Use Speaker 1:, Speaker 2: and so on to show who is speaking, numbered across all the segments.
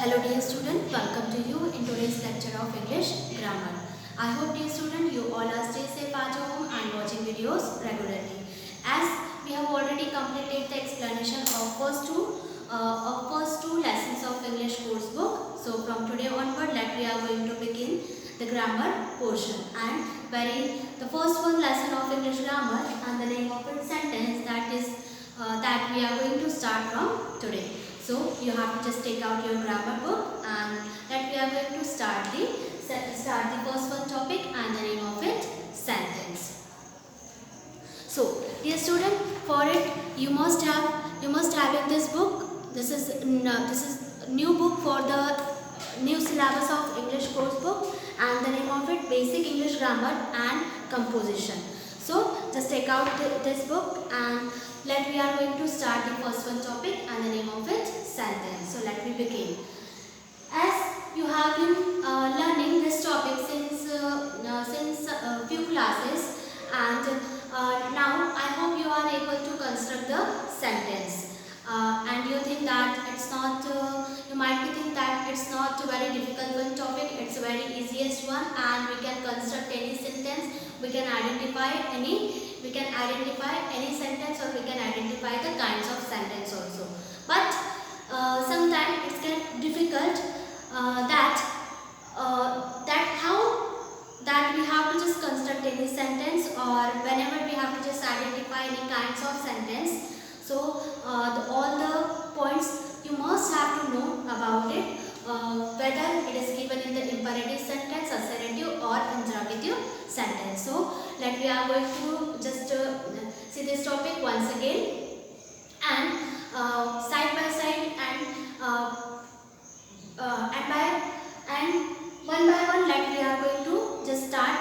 Speaker 1: Hello dear student, welcome to you in today's lecture of English grammar. I hope dear student you all are stay safe at home and watching videos regularly. As we have already completed the explanation of first two lessons of English course book. So from today onward we are going to begin the grammar portion, and the first one lesson of English grammar and the name of its sentence that we are going to start from today. So you have to just take out your grammar book and that we are going to start the first one topic and the name of it sentence. So dear student, for it you must have in this book. This is new book for the new syllabus of English course book, and the name of it Basic English Grammar and Composition. So just take out this book and we are going to start the first one topic and the name of it sentence. So let me begin. As you have been learning this topic since few classes, and now I hope you are able to construct the sentence. And you think that it's not. You might think that it's not a very difficult one topic. It's a very easiest one, and we can construct any sentence. We can identify any sentence, or we can identify the kinds of sentence also. But sometimes it's get difficult that we have to just construct any sentence, or whenever we have to just identify any kinds of sentence. So all the points you must have to know about it, whether it is given in the imperative sentence, assertive or interrogative sentence. So we are going to just see this topic once again, and side by side, and one by one we are going to just start.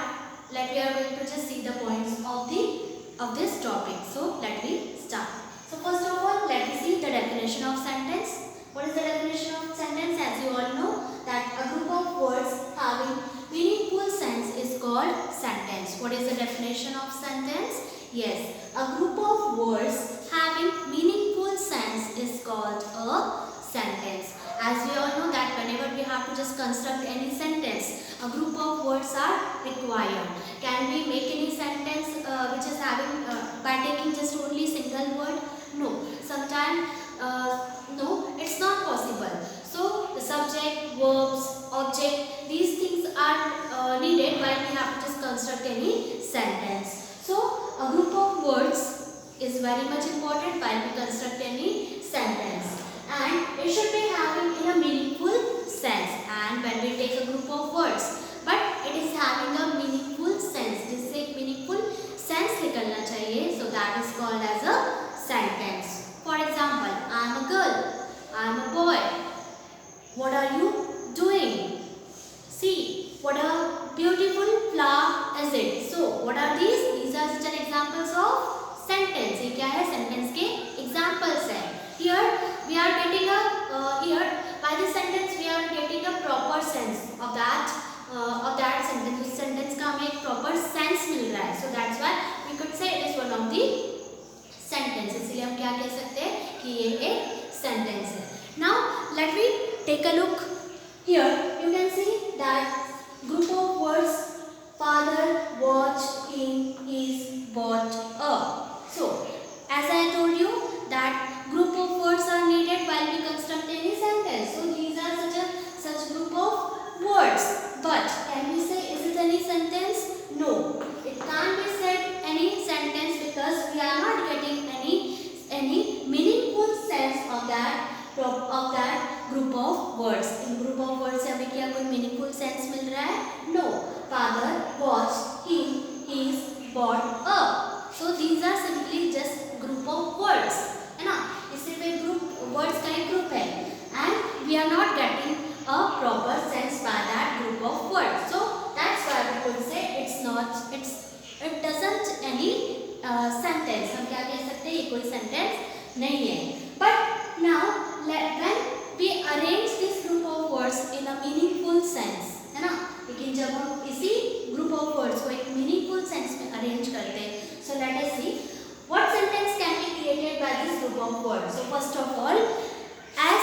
Speaker 1: We are going to just see the points of this topic. So let me start. So first of all, let me see the definition of sentence. What is the definition of sentence? As you all know, that a group of words having meaningful sense is called sentence. What is the definition of sentence? Yes, a group of words having meaningful sense is called a sentence. As we all know that whenever we have to just construct any sentence, a group of words are required. Can we make any sentence which is having by taking just only single word? No. Sometimes no, it's not possible. So the subject, verbs, object, these things are needed while we have to just construct any sentence. So a group of words is very much important while we construct any sentence, and it should be having in a meaningful sense. And when we take a group of words, but it is having a meaningful sense, जिससे एक meaningful sense निकलना चाहिए, so that is called as a sentence. For example, I am a girl, I am a boy. What are you doing? See, what a beautiful flower is it? So, what are these? These are such an examples of sentence. ये क्या है? Sentence के examples है. Here we are getting by this sentence we are getting a proper sense of that sentence. उस sentence का हमें एक proper sense मिल रहा है. So that's why we could say it is one of the sentence. इसलिए हम क्या कह सकते हैं कि ये एक sentence है. Now let me take a look. Here you can see that group of words: father, watch, king, is, bought, a. So as I told you that group of words are needed while we construct any sentence. So these are such group of words. But can we say is it any sentence? No, it can't be said any sentence because we are not getting any meaningful sense of that group of words. In group of words से हमें क्या कोई meaningful sense मिल रहा है? No. Father, watch, king, is, bought, a. So these are simply just group of words, है ना? ये सिर्फ एक group words का एक group है, and we are not getting a proper sense by that group of words. So that's why we could say it doesn't any sentence. हम क्या कह सकते हैं? ये कोई sentence नहीं है. But now when we arrange this group of words in a meaningful sense, है ना? लेकिन जब हम इसी group of words को एक meaningful sense में arrange करते हैं, so let us see what sentence can be created by this group of words. So first of all, as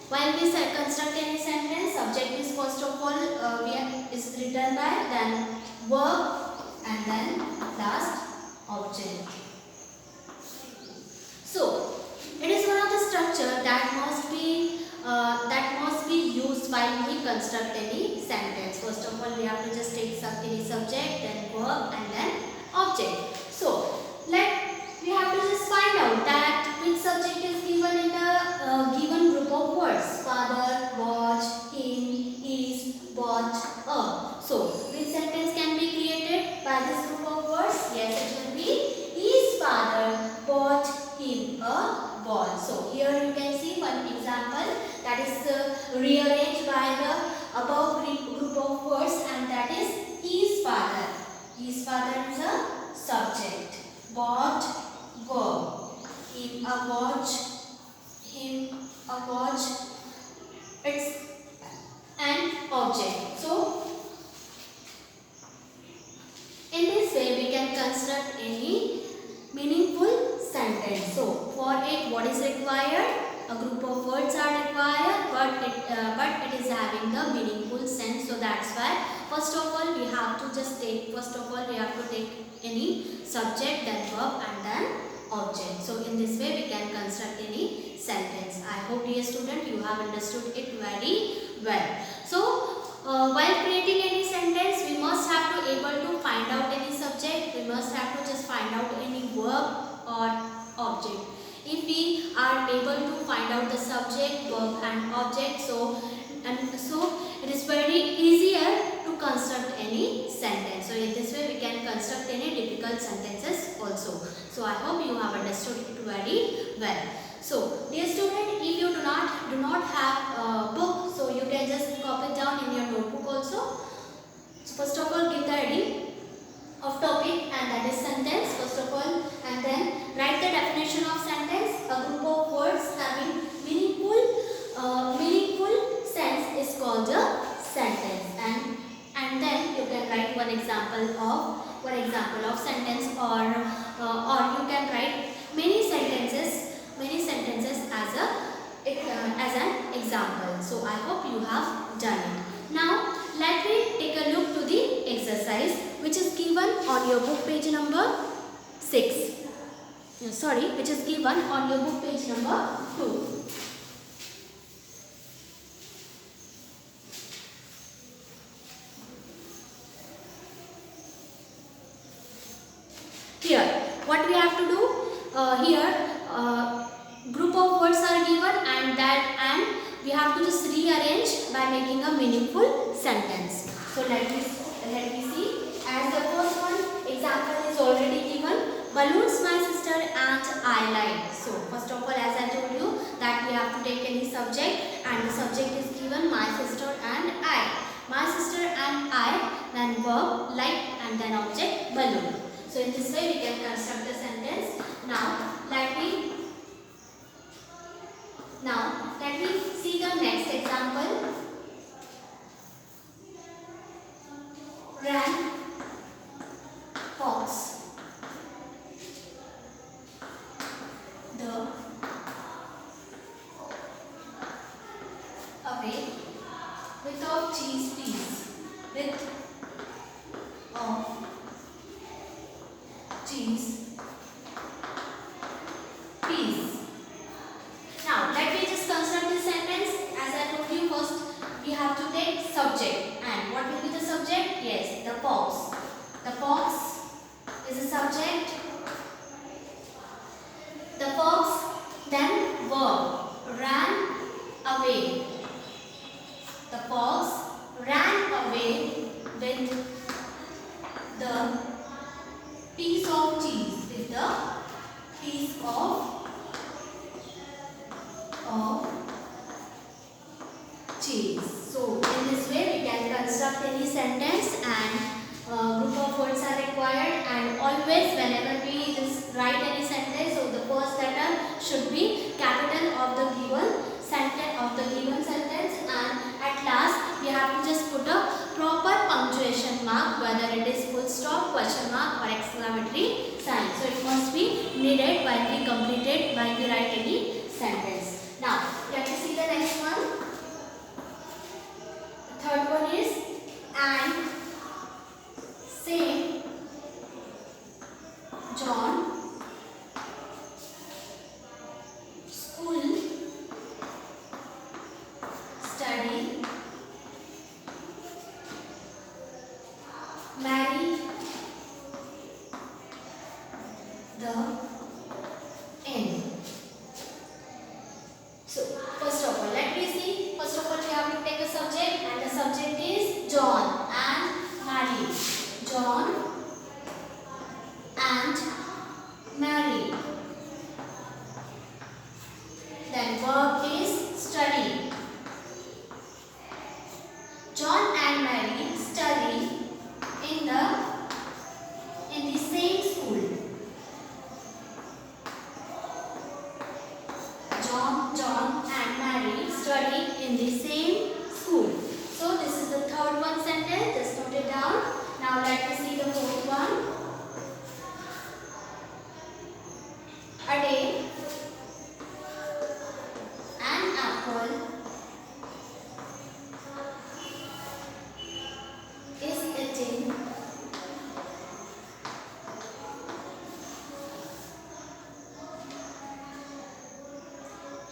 Speaker 1: While we construct any sentence, subject is first of all is written by, then verb, and then last object. So it is one of the structure that must be used while we construct any sentence. First of all, we have to just take any subject, then verb, and then object. So we have to just find out that which subject is given in the given group of words: father, watch, him, is, watch, a. So which sentence can be created by this group of words? Yes, it will be his father bought him a ball. So here you can see one example that is rearranged by the above group of words, and that is his father. His father is a subject. Bought, verb. Him a watch. Him a watch. It's an object. So in this way we can construct any meaningful sentence. So for it, what is required? A group of words are required, but it is having the meaningful sense. So that's why first of all we have to take any subject, then verb, and then object. So in this way we can construct any sentence. I hope, dear student, you have understood it very well. So while creating any sentence, we must have to able to find out any subject. We must have to just find out any verb or object. If we are able to find out the subject, verb, and object, so it is very easier to construct any sentence. So in this way we can construct any difficult sentences also. So I hope you have understood it very well. So dear student, if you do not have a book, so you can just copy it down in your notebook also. So first of all, give the heading of topic, and that is sentence first of all, and then write the definition of sentence. A group of words having meaningful sense is called a sentence, and then you can write one example of sentence, or you can write many sentences as an example. So I hope you have done it. Now let me take a look to the exercise which is given on your book page number 6. Which is given on your book page number 2. Here, what we have to do, group of words are given, and we have to just rearrange by making a meaningful sentence. So let me see. As the first one example is already given, balloons my sister and I like. So first of all, as I told you that we have to take any subject, and the subject is given my sister and I. My sister and I, then verb like, and then object balloon. So in this way we can construct the sentence. Now let me see the next example. Ran fox away without cheese piece, with of cheese piece. Now let me just construct this sentence. As I told you, first we have to take subject, and what will be the subject? Yes, the fox. The fox is a subject. The fox, then verb, ran away. The fox ran away with the piece of cheese. With the piece of cheese. So in this way we can construct any sentence, and group of words are required, and always whenever we just write any sentence, so the first letter should be capital of the given sentence, and at last we have to just put a proper punctuation mark, whether it is full stop, question mark, or exclamatory sign. So it must be needed while we write any sentence. Now let us see the next one. So first of all, let me see. First of all, we have to take a subject, and the subject is John and Mary. John and Mary. Then verb is study. John and Mary study in the same school. John and Mary study in the same school. So this is the third one sentence. Just note it down. Now let me see the fourth one. A day, an apple is eating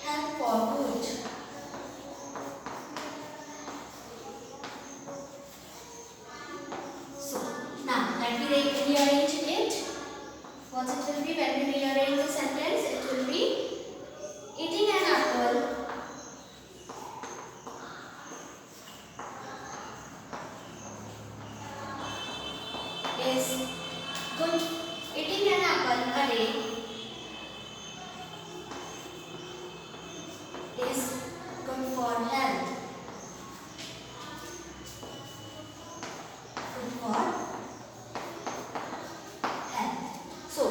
Speaker 1: help for good. So now let me rearrange it. What it will be when we rearrange the sentence? It will be eating an apple is good. Eating an apple a day is good for health. Good for health. So,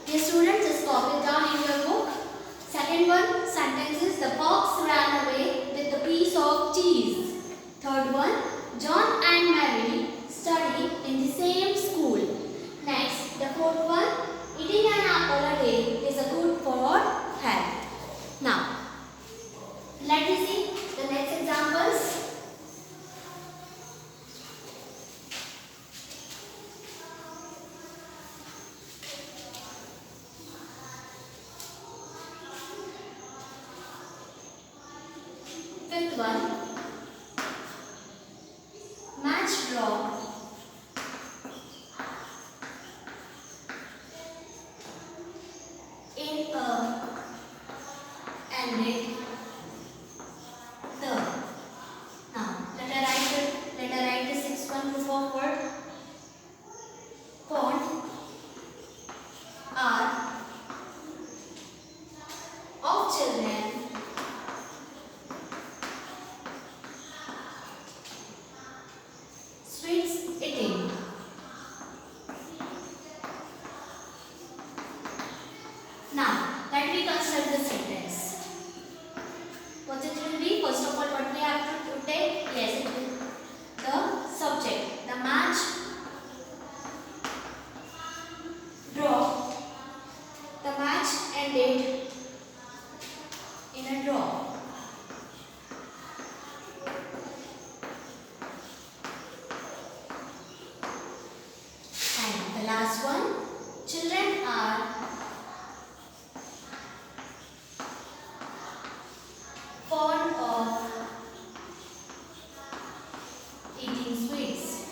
Speaker 1: dear students, just copy it down in your book. Second one sentence is the fox ran away with a piece of cheese. Third one, John and Mary study in the same school. Next, the fourth one, eating an apple a day is a good for health. Now, let me see the next examples. Fifth one, match draw. In a ended the. Now let I write the sixth one group of word. Font are of children sweets eating. Now let me construct the sentence. What it will be? First of all, what we have to take? Yes, it will the subject, the match draw. The match ended in a draw. And the last one, children are fond of eating sweets.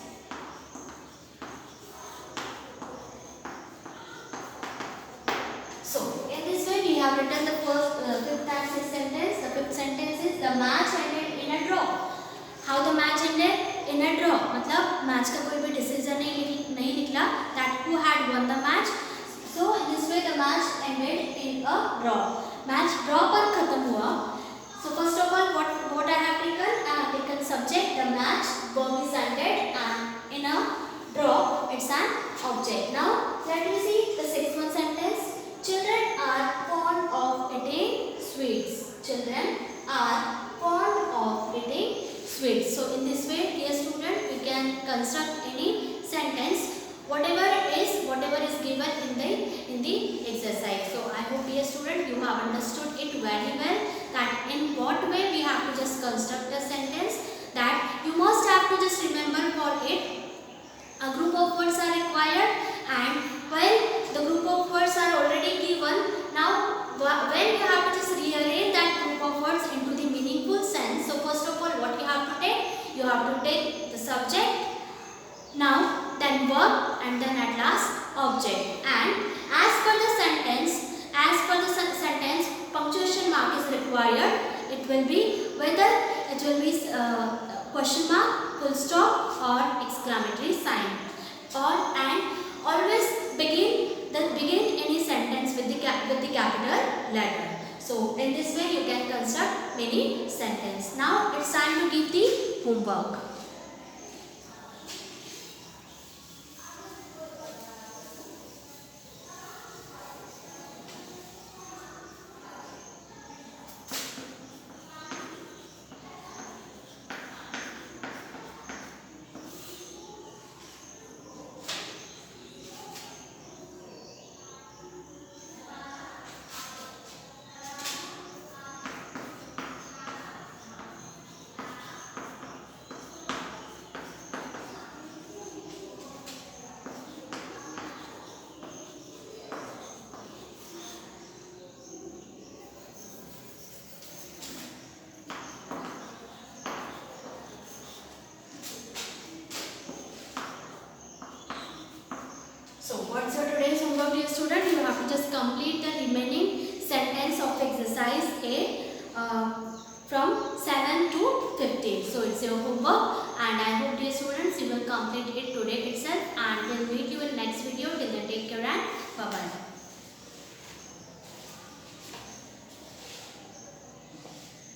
Speaker 1: So, in this way we have written the fifth and sixth sentence. The fifth sentence is the match ended in a draw. How the match ended? In a draw. मतलब match का कोई भी decision नहीं निकला. That who had won the match. So, in this way the match ended in a draw. Match draw पर खत्म हुआ. So first of all, what I have taken? I have taken subject, the match, verb is ended, and in a draw, it's an object. Now let me see the sixth one sentence. Children are fond of eating sweets. Children are fond of eating sweets. So in this way, dear student, we can construct any sentence whatever is given in the exercise. So I hope, dear student, you have understood it very well, that in what way we have to just construct a sentence, that you must have to just remember for it a group of words are required, and while the group of words are already given, now when you have to just rearrange that group of words into the meaningful sense. So first of all, what you have to take? You have to take the subject, noun, then verb, and then at last object. And as per the sentence, punctuation mark is required. required, it will be whether it will be question mark, full stop or exclamatory sign. And always begin any sentence with the capital letter. So in this way you can construct many sentences. Now it's time to give the homework. So what's your today's homework, dear student? You have to just complete the remaining sentence of exercise A from 7 to 15. So it's your homework, and I hope, dear students, you will complete it today itself, and